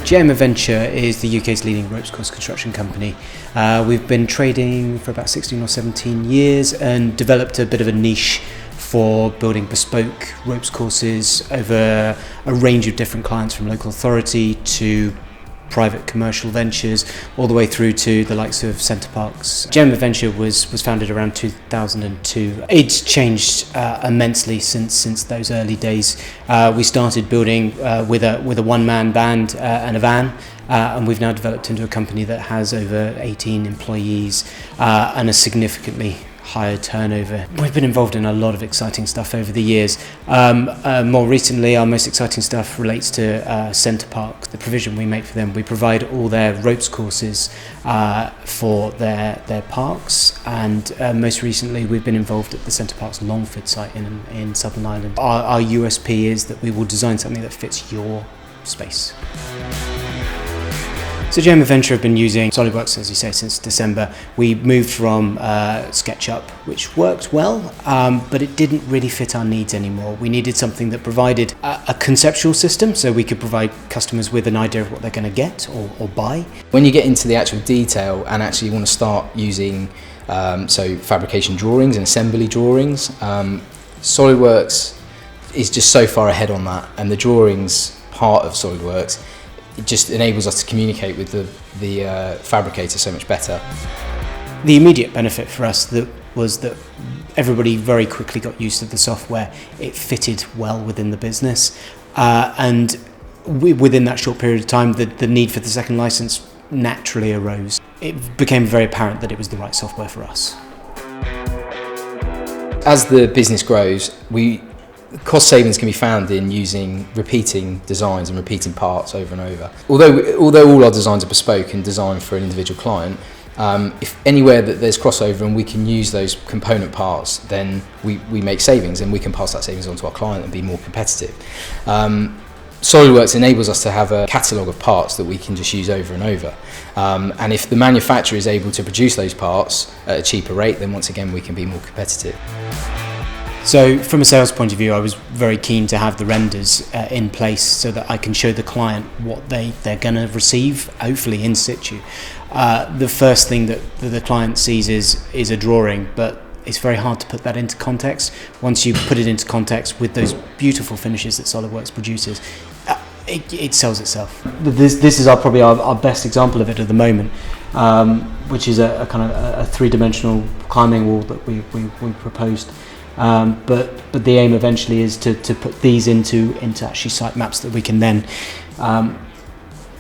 JM Adventure is the UK's leading ropes course construction company. We've been trading for about 16 or 17 years and developed a bit of a niche for building bespoke ropes courses over a range of different clients, from local authority to private commercial ventures, all the way through to the likes of Center Parcs. JM Adventure was founded around 2002. It's changed immensely since those early days. We started building with a one-man band and a van, and we've now developed into a company that has over 18 employees and a significantly higher turnover. We've been involved in a lot of exciting stuff over the years. More recently, our most exciting stuff relates to Center Parcs, the provision we make for them. We provide all their ropes courses for their parks, and most recently we've been involved at the Center Parcs Longford site in Southern Ireland. Our USP is that we will design something that fits your space. So JM Adventure have been using SolidWorks, as you say, since December. We moved from SketchUp, which worked well, but it didn't really fit our needs anymore. We needed something that provided a conceptual system, so we could provide customers with an idea of what they're going to get or buy. When you get into the actual detail and actually want to start using fabrication drawings and assembly drawings, SolidWorks is just so far ahead on that, and the drawings part of SolidWorks, it just enables us to communicate with the fabricator so much better. The immediate benefit for us was that everybody very quickly got used to the software. It fitted well within the business, and within that short period of time, the need for the second license naturally arose. It became very apparent that it was the right software for us. As the business grows, cost savings can be found in using repeating designs and repeating parts over and over. Although all our designs are bespoke and designed for an individual client, if anywhere that there's crossover and we can use those component parts, then we make savings, and we can pass that savings on to our client and be more competitive. SolidWorks enables us to have a catalogue of parts that we can just use over and over. And if the manufacturer is able to produce those parts at a cheaper rate, then once again we can be more competitive. So from a sales point of view, I was very keen to have the renders in place so that I can show the client what they're going to receive, hopefully in situ. The first thing that the client sees is a drawing, but it's very hard to put that into context. Once you put it into context with those beautiful finishes that SolidWorks produces, it sells itself. This is probably our best example of it at the moment, which is a kind of a three-dimensional climbing wall that we proposed. But the aim eventually is to put these into actually site maps that we can then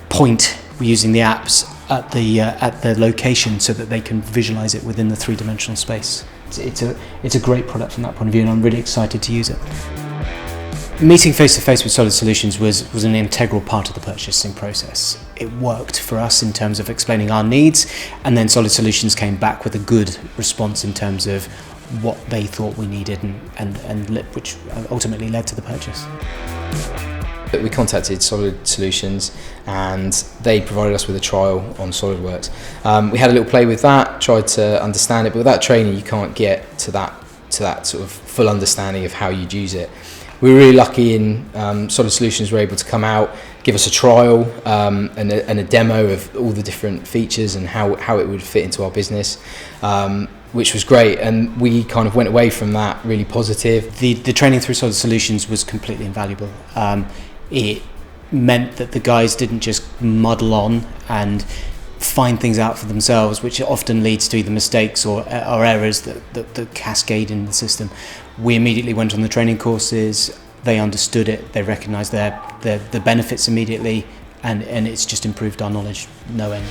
point using the apps at the location so that they can visualize it within the three-dimensional space. It's a great product from that point of view, and I'm really excited to use it. Meeting face-to-face with Solid Solutions was an integral part of the purchasing process. It worked for us in terms of explaining our needs, and then Solid Solutions came back with a good response in terms of what they thought we needed, and which ultimately led to the purchase. We contacted Solid Solutions and they provided us with a trial on SolidWorks. We had a little play with that, tried to understand it, but without training you can't get to that sort of full understanding of how you'd use it. We were really lucky in Solid Solutions were able to come out, give us a trial and a demo of all the different features and how it would fit into our business, which was great, and we kind of went away from that really positive. The training through Solid Solutions was completely invaluable. It meant that the guys didn't just muddle on and find things out for themselves, which often leads to either mistakes or errors that cascade in the system. We immediately went on the training courses, they understood it, they recognised the benefits immediately, and it's just improved our knowledge no end.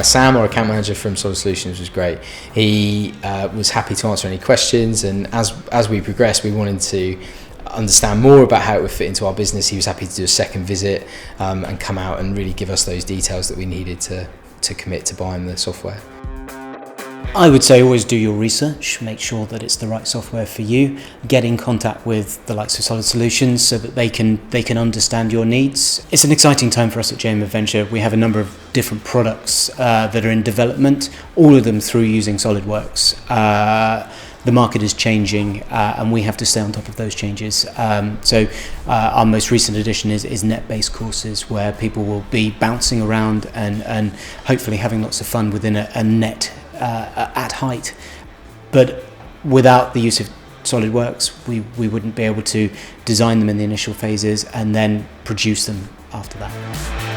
Sam, our account manager from Solid Solutions, was great. He was happy to answer any questions, and as we progressed, we wanted to understand more about how it would fit into our business. He was happy to do a second visit and come out and really give us those details that we needed to commit to buying the software. I would say always do your research, make sure that it's the right software for you, get in contact with the likes of Solid Solutions so that they can understand your needs. It's an exciting time for us at JM Adventure. We have a number of different products that are in development, all of them through using SolidWorks. the market is changing, and we have to stay on top of those changes. So our most recent addition is net-based courses, where people will be bouncing around and hopefully having lots of fun within a net at height. But without the use of SolidWorks, we wouldn't be able to design them in the initial phases and then produce them after that.